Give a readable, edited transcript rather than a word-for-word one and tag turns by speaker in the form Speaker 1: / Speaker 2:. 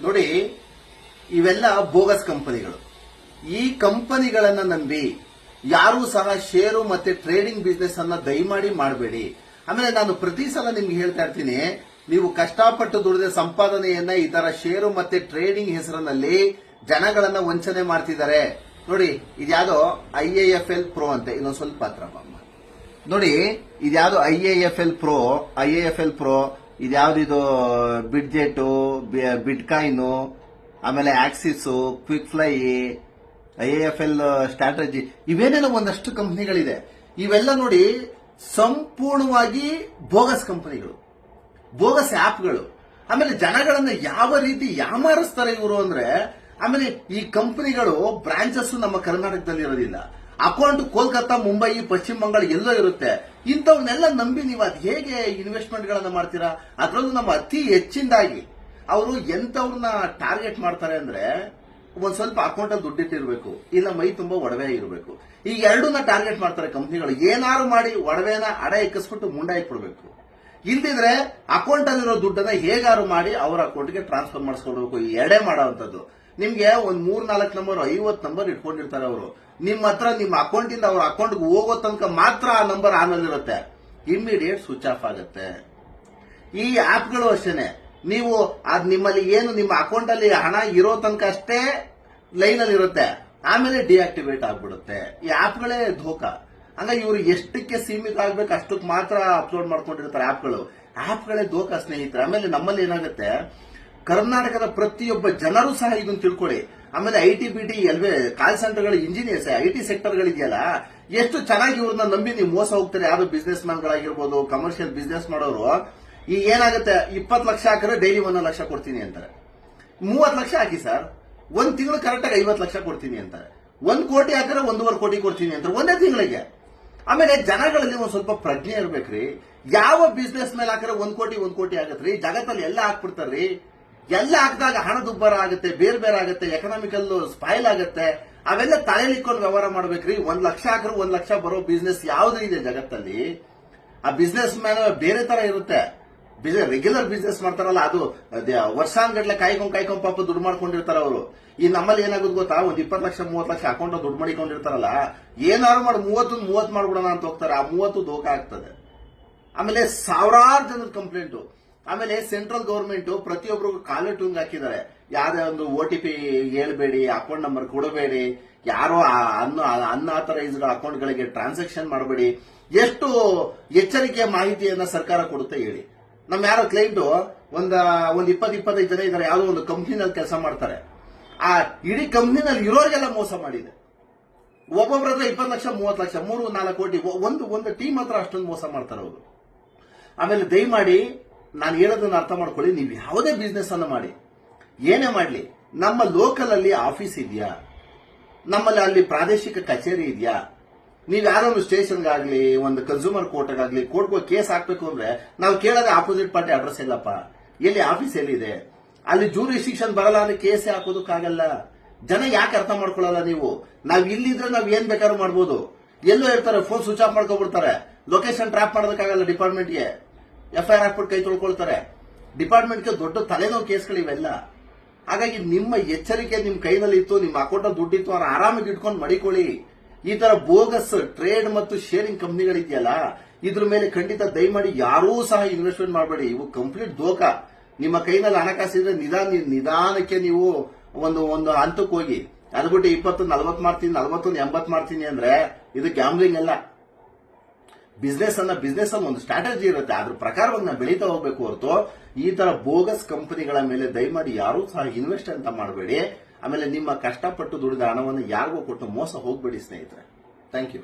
Speaker 1: ನೋಡಿ, ಇವೆಲ್ಲ ಬೋಗಸ್ ಕಂಪನಿಗಳು. ಈ ಕಂಪನಿಗಳನ್ನ ನಂಬಿ ಯಾರೂ ಸಹ ಷೇರು ಮತ್ತೆ ಟ್ರೇಡಿಂಗ್ ಬಿಸ್ನೆಸ್ ಅನ್ನ ದಯಮಾಡಿ ಮಾಡಬೇಡಿ. ಆಮೇಲೆ ನಾನು ಪ್ರತಿ ಸಲ ನಿಮ್ಗೆ ಹೇಳ್ತಾ ಇರ್ತೀನಿ, ನೀವು ಕಷ್ಟಪಟ್ಟು ದುಡಿದ ಸಂಪಾದನೆಯನ್ನ ಈ ತರ ಷೇರು ಮತ್ತೆ ಟ್ರೇಡಿಂಗ್ ಹೆಸರಿನಲ್ಲಿ ಜನಗಳನ್ನ ವಂಚನೆ ಮಾಡ್ತಿದ್ದಾರೆ. ನೋಡಿ, ಇದ್ಯಾವುದೋ IAFL ಪ್ರೋ ಅಂತೆ. ಇನ್ನೊಂದು ಸ್ವಲ್ಪ ಹತ್ರ ನೋಡಿ, ಇದ್ಯಾವುದೋ IAFL ಪ್ರೋ ಇದ್ಯಾವ್ದಿದು ಬಿಡ್ಜೆಟ್, ಬಿಟ್ಕಾಯಿನ್, ಆಮೇಲೆ Axis, quick fly, IAFL strategy, ಇವೇನೇನೋ ಒಂದಷ್ಟು ಕಂಪನಿಗಳಿದೆ. ಇವೆಲ್ಲ ನೋಡಿ ಸಂಪೂರ್ಣವಾಗಿ ಬೋಗಸ್ ಕಂಪನಿಗಳು, ಬೋಗಸ್ ಆಪ್ಗಳು. ಆಮೇಲೆ ಜನಗಳನ್ನ ಯಾವ ರೀತಿ ಯಾಮಾರಿಸ್ತಾರೆ ಇವರು ಅಂದ್ರೆ, ಆಮೇಲೆ ಈ ಕಂಪನಿಗಳು ಬ್ರಾಂಚಸ್ ನಮ್ಮ ಕರ್ನಾಟಕದಲ್ಲಿ ಇರೋದಿಲ್ಲ. ಅಕೌಂಟ್ ಕೋಲ್ಕತ್ತಾ, ಮುಂಬೈ, ಪಶ್ಚಿಮ ಬಂಗಾಳ ಎಲ್ಲೋ ಇರುತ್ತೆ. ಇಂಥವನ್ನೆಲ್ಲ ನಂಬಿ ನೀವು ಅದು ಹೇಗೆ ಇನ್ವೆಸ್ಟ್ಮೆಂಟ್ ಗಳನ್ನ ಮಾಡ್ತೀರಾ? ಅದರಲ್ಲೂ ನಮ್ಮ ಅತಿ ಹೆಚ್ಚಿನದಾಗಿ ಅವರು ಎಂತವ್ರನ್ನ ಟಾರ್ಗೆಟ್ ಮಾಡ್ತಾರೆ ಅಂದ್ರೆ, ಒಂದ್ ಸ್ವಲ್ಪ ಅಕೌಂಟ್ ಅಲ್ಲಿ ದುಡ್ಡಿಟ್ಟಿರ್ಬೇಕು, ಇಲ್ಲ ಮೈ ತುಂಬಾ ಒಡವೆ ಇರಬೇಕು. ಈ ಎರಡನ್ನ ಟಾರ್ಗೆಟ್ ಮಾಡ್ತಾರೆ ಕಂಪನಿಗಳು. ಏನಾರು ಮಾಡಿ ಒಡವೆನ ಅಡ ಎಕ್ಕಿಸ್ಬಿಟ್ಟು ಮುಂಡ ಇಟ್ಬಿಡ್ಬೇಕು. ಇಲ್ದಿದ್ರೆ ಅಕೌಂಟ್ ಅಲ್ಲಿರೋ ದುಡ್ಡನ್ನ ಹೇಗಾರು ಮಾಡಿ ಅವರ ಅಕೌಂಟ್ಗೆ ಟ್ರಾನ್ಸ್ಫರ್ ಮಾಡಿಸ್ಕೊಡ್ಬೇಕು. ಈ ಎಡೆ ಮಾಡೋವಂಥದ್ದು. ನಿಮ್ಗೆ ಒಂದ್ 3-4 ನಂಬರ್, 50 ನಂಬರ್ ಇಟ್ಕೊಂಡಿರ್ತಾರೆ ಅವರು. ನಿಮ್ಮ ಹತ್ರ ನಿಮ್ಮ ಅಕೌಂಟ್ ಇಂದ ಅವ್ರ ಅಕೌಂಟ್ಗೆ ಹೋಗೋ ತನಕ ಮಾತ್ರ ಆ ನಂಬರ್ ಆನ್ ಅಲ್ಲಿರುತ್ತೆ. ಇಮ್ಮಿಡಿಯೇಟ್ ಸ್ವಿಚ್ ಆಫ್ ಆಗುತ್ತೆ. ಈ ಆಪ್ಗಳು ಅಷ್ಟೇನೆ. ನೀವು ಅದ್ ನಿಮ್ಮಲ್ಲಿ ಏನು ನಿಮ್ಮ ಅಕೌಂಟ್ ಅಲ್ಲಿ ಹಣ ಇರೋ ತನಕ ಅಷ್ಟೇ ಲೈನ್ ಅಲ್ಲಿ ಇರುತ್ತೆ, ಆಮೇಲೆ ಡಿಆಕ್ಟಿವೇಟ್ ಆಗ್ಬಿಡುತ್ತೆ. ಈ ಆಪ್ಗಳೇ ಧೋಕ. ಹಂಗಾಗಿ ಇವರು ಎಷ್ಟಕ್ಕೆ ಸೀಮಿತ ಆಗ್ಬೇಕು ಅಷ್ಟಕ್ಕೆ ಮಾತ್ರ ಅಪ್ಲೋಡ್ ಮಾಡ್ಕೊಂಡಿರ್ತಾರೆ ಆಪ್ಗಳೇ ಧೋಕ ಸ್ನೇಹಿತರೆ. ಆಮೇಲೆ ನಮ್ಮಲ್ಲಿ ಏನಾಗುತ್ತೆ, ಕರ್ನಾಟಕದ ಪ್ರತಿಯೊಬ್ಬ ಜನರು ಸಹ ಇದನ್ನು ತಿಳ್ಕೊಳ್ಳಿ. ಆಮೇಲೆ IT-BT ಕಾಲ್ ಸೆಂಟರ್ಗಳ ಇಂಜಿನಿಯರ್ಸ್, IT ಸೆಕ್ಟರ್ಗಳಿದೆಯಲ್ಲ, ಎಷ್ಟು ಚೆನ್ನಾಗಿ ಇವ್ರನ್ನ ನಂಬಿ ನೀವು ಮೋಸ ಹೋಗ್ತಾರೆ. ಯಾರು ಬಿಸ್ನೆಸ್ ಮ್ಯಾನ್ಗಳಾಗಿರ್ಬೋದು, ಕಮರ್ಷಿಯಲ್ ಬಿಸ್ನೆಸ್ ಮಾಡೋರು. ಈ ಏನಾಗುತ್ತೆ, 20 ಲಕ್ಷ ಹಾಕಿದ್ರೆ ಡೈಲಿ 1 ಲಕ್ಷ ಕೊಡ್ತೀನಿ ಅಂತಾರೆ. 30 ಲಕ್ಷ ಹಾಕಿ ಸರ್, ಒಂದ್ ತಿಂಗಳು ಕರೆಕ್ಟಾಗಿ 50 ಲಕ್ಷ ಕೊಡ್ತೀನಿ ಅಂತಾರೆ. 1 ಕೋಟಿ ಹಾಕಿದ್ರೆ 1.5 ಕೋಟಿ ಕೊಡ್ತೀನಿ ಅಂತಾರೆ ಒಂದೇ ತಿಂಗಳಿಗೆ. ಆಮೇಲೆ ಜನಗಳಲ್ಲಿ ಒಂದ್ ಸ್ವಲ್ಪ ಪ್ರಜ್ಞೆ ಇರ್ಬೇಕ್ರಿ. ಯಾವ ಬಿಸ್ನೆಸ್ ಮೇಲೆ ಹಾಕಿದ್ರೆ 1 ಕೋಟಿ ಆಗತ್ರಿ? ಜಗತ್ತಲ್ಲಿ ಎಲ್ಲ ಹಾಕ್ಬಿಡ್ತಾರ್ರಿ. ಎಲ್ಲ ಹಾಕಿದಾಗ ಹಣದುಬ್ಬರ ಆಗುತ್ತೆ, ಬೇರೆ ಬೇರೆ ಆಗುತ್ತೆ, ಎಕನಾಮಿಕಲ್ ಸ್ಪಾಯ್ಲ್ ಆಗುತ್ತೆ. ಅವೆಲ್ಲ ತಲೆಲಿಕ್ಕೊಂಡು ವ್ಯವಹಾರ ಮಾಡ್ಬೇಕ್ರಿ. 1 ಲಕ್ಷ ಹಾಕಿದ್ರೆ 1 ಲಕ್ಷ ಬರೋ ಬಿಸ್ನೆಸ್ ಯಾವ್ದು ಇದೆ ಜಗತ್ತಲ್ಲಿ? ಆ ಬಿಸ್ನೆಸ್ ಮ್ಯಾನ್ ಬೇರೆ ತರ ಇರುತ್ತೆ. ರೆಗ್ಯುಲರ್ ಬಿಸ್ನೆಸ್ ಮಾಡ್ತಾರಲ್ಲ, ಅದು ವರ್ಷಾನ್ಗಟ್ಲೆ ಕಾಯ್ಕೊಂಡ್ ಪಾಪ ದುಡ್ಡು ಮಾಡ್ಕೊಂಡಿರ್ತಾರ ಅವರು. ಈ ನಮ್ಮಲ್ಲಿ ಏನಾಗುತ್ತೆ ಗೊತ್ತಾ, ಒಂದ್ 20 ಲಕ್ಷ 30 ಲಕ್ಷ ಅಕೌಂಟ್ ದುಡ್ಡು ಮಾಡಿಕೊಂಡಿರ್ತಾರಲ್ಲ, ಏನಾದ್ರು ಮಾಡಿ 30 ಮಾಡ್ಬಿಡೋಣ ಅಂತ ಹೋಗ್ತಾರೆ. ಆ 30 ಧೋಕ ಆಗ್ತದೆ. ಆಮೇಲೆ ಸಾವಿರಾರು ಜನದ ಕಂಪ್ಲೇಂಟ್. ಆಮೇಲೆ ಸೆಂಟ್ರಲ್ ಗವರ್ಮೆಂಟ್ ಪ್ರತಿಯೊಬ್ಬರಿಗೂ ಕಾಲರ್ ಟ್ಯೂನ್ ಹಾಕಿದ್ದಾರೆ. ಯಾವ್ದೇ ಒಂದು OTP ಹೇಳ್ಬೇಡಿ, ಅಕೌಂಟ್ ನಂಬರ್ ಕೊಡಬೇಡಿ, ಯಾರೋ ಅನ್ಆಥರೈಸ್ಡ್ ಅಕೌಂಟ್ ಗಳಿಗೆ ಟ್ರಾನ್ಸಾಕ್ಷನ್ ಮಾಡಬೇಡಿ. ಎಷ್ಟು ಎಚ್ಚರಿಕೆಯ ಮಾಹಿತಿಯನ್ನ ಸರ್ಕಾರ ಕೊಡುತ್ತೆ ಹೇಳಿ. ನಮ್ಮ ಯಾರೋ ಕ್ಲೈಂಟ್ ಒಂದ್ 20-25 ಜನ ಇದ್ದಾರೆ, ಯಾವ್ದೋ ಒಂದು ಕಂಪ್ನಿನಲ್ಲಿ ಕೆಲಸ ಮಾಡ್ತಾರೆ. ಆ ಇಡೀ ಕಂಪ್ನಿನಲ್ಲಿ ಇರೋರಿಗೆಲ್ಲ ಮೋಸ ಮಾಡಿದೆ. ಒಬ್ಬೊಬ್ಬರ ಹತ್ರ 20 ಲಕ್ಷ 30 ಲಕ್ಷ 3-4 ಕೋಟಿ ಒಂದು ಟೀಮ್ ಹತ್ರ ಅಷ್ಟೊಂದು ಮೋಸ ಮಾಡ್ತಾರೆ ಅವರು. ಆಮೇಲೆ ದಯಮಾಡಿ ನಾನು ಹೇಳೋದನ್ನ ಅರ್ಥ ಮಾಡ್ಕೊಳ್ಳಿ. ನೀವು ಯಾವುದೇ ಬಿಸ್ನೆಸ್ ಅನ್ನು ಮಾಡಿ, ಏನೇ ಮಾಡಲಿ, ನಮ್ಮ ಲೋಕಲ್ ಅಲ್ಲಿ ಆಫೀಸ್ ಇದೆಯಾ, ನಮ್ಮಲ್ಲಿ ಅಲ್ಲಿ ಪ್ರಾದೇಶಿಕ ಕಚೇರಿ ಇದೆಯಾ? ನೀವು ಯಾರೋ ಒಂದು ಸ್ಟೇಷನ್ಗಾಗ್ಲಿ, ಒಂದು ಕನ್ಸ್ಯೂಮರ್ ಕೋರ್ಟ್ಗಾಗ್ಲಿ ಕೋರ್ಟ್ಗೆ ಕೇಸ್ ಹಾಕ್ಬೇಕು ಅಂದ್ರೆ ನಾವು ಕೇಳೋದೇ ಆಪೋಸಿಟ್ ಪಾರ್ಟಿ ಅಡ್ರೆಸ್ ಇಲ್ಲಪ್ಪ, ಎಲ್ಲಿ ಆಫೀಸ್ ಎಲ್ಲಿದೆ, ಅಲ್ಲಿ ಜೂರಿಸ್ಡಿಕ್ಷನ್ ಬರಲ್ಲ ಅಂದ್ರೆ ಕೇಸೇ ಹಾಕೋದಕ್ಕಾಗಲ್ಲ. ಜನ ಯಾಕೆ ಅರ್ಥ ಮಾಡ್ಕೊಳ್ಳಲ್ಲ ನೀವು? ನಾವ್ ಇಲ್ಲಿದ್ರೆ ನಾವ್ ಏನ್ ಬೇಕಾದ್ರೂ ಮಾಡ್ಬೋದು. ಎಲ್ಲೋ ಇರ್ತಾರೆ, ಫೋನ್ ಸ್ವಿಚ್ ಆಫ್ ಮಾಡ್ಕೊಬಿಡ್ತಾರೆ. ಲೊಕೇಶನ್ ಟ್ರ್ಯಾಪ್ ಮಾಡೋದಕ್ಕಾಗಲ್ಲ ಡಿಪಾರ್ಟ್ಮೆಂಟ್ಗೆ. FIR ಹಾಕ್ಬಿಟ್ಟು ಕೈ ತೊಳ್ಕೊಳ್ತಾರೆ. ಡಿಪಾರ್ಟ್ಮೆಂಟ್ಗೆ ದೊಡ್ಡ ತಲೆನೋವು ಕೇಸ್ಗಳಿವೆಲ್ಲ. ಹಾಗಾಗಿ ನಿಮ್ಮ ಎಚ್ಚರಿಕೆ ನಿಮ್ಮ ಕೈನಲ್ಲಿ ಇತ್ತು, ನಿಮ್ಮ ಅಕೌಂಟ್ ದುಡ್ಡಿತ್ತು, ಅವ್ರು ಆರಾಮಾಗಿ ಇಟ್ಕೊಂಡು ಮಡಿಕೊಳ್ಳಿ. ಈ ತರ ಬೋಗಸ್ ಟ್ರೇಡ್ ಮತ್ತು ಶೇರಿಂಗ್ ಕಂಪನಿಗಳಿದೆಯಲ್ಲ, ಇದ್ರ ಮೇಲೆ ಖಂಡಿತ ದಯಮಾಡಿ ಯಾರೂ ಸಹ ಇನ್ವೆಸ್ಟ್ಮೆಂಟ್ ಮಾಡಬೇಡಿ. ಇವು ಕಂಪ್ಲೀಟ್ ಧೋಕ. ನಿಮ್ಮ ಕೈನಲ್ಲಿ ಹಣಕಾಸಿದ್ರೆ ನಿಧಾನಕ್ಕೆ ನೀವು ಒಂದು ಹಂತಕ್ಕೆ ಹೋಗಿ. ಅದು ಬಿಟ್ಟು 20-40 ಮಾಡ್ತೀನಿ, 40-80 ಮಾಡ್ತೀನಿ ಅಂದ್ರೆ ಇದು ಗ್ಯಾಮ್ಲಿಂಗ್ ಅಲ್ಲ. ಬಿಸ್ನೆಸ್ ಅಲ್ಲಿ ಒಂದು ಸ್ಟ್ರಾಟಜಿ ಇರುತ್ತೆ, ಅದ್ರ ಪ್ರಕಾರವಾಗಿ ನಾವು ಬೆಳೀತಾ ಹೋಗ್ಬೇಕು ಹೊರತು ಈ ತರ ಬೋಗಸ್ ಕಂಪನಿಗಳ ಮೇಲೆ ದಯಮಾಡಿ ಯಾರೂ ಸಹ ಇನ್ವೆಸ್ಟ್ ಅಂತ ಮಾಡಬೇಡಿ. ಆಮೇಲೆ ನಿಮ್ಮ ಕಷ್ಟಪಟ್ಟು ದುಡಿದ ಹಣವನ್ನು ಯಾರಿಗೂ ಕೊಟ್ಟು ಮೋಸ ಹೋಗ್ಬೇಡಿ ಸ್ನೇಹಿತರೆ. Thank you.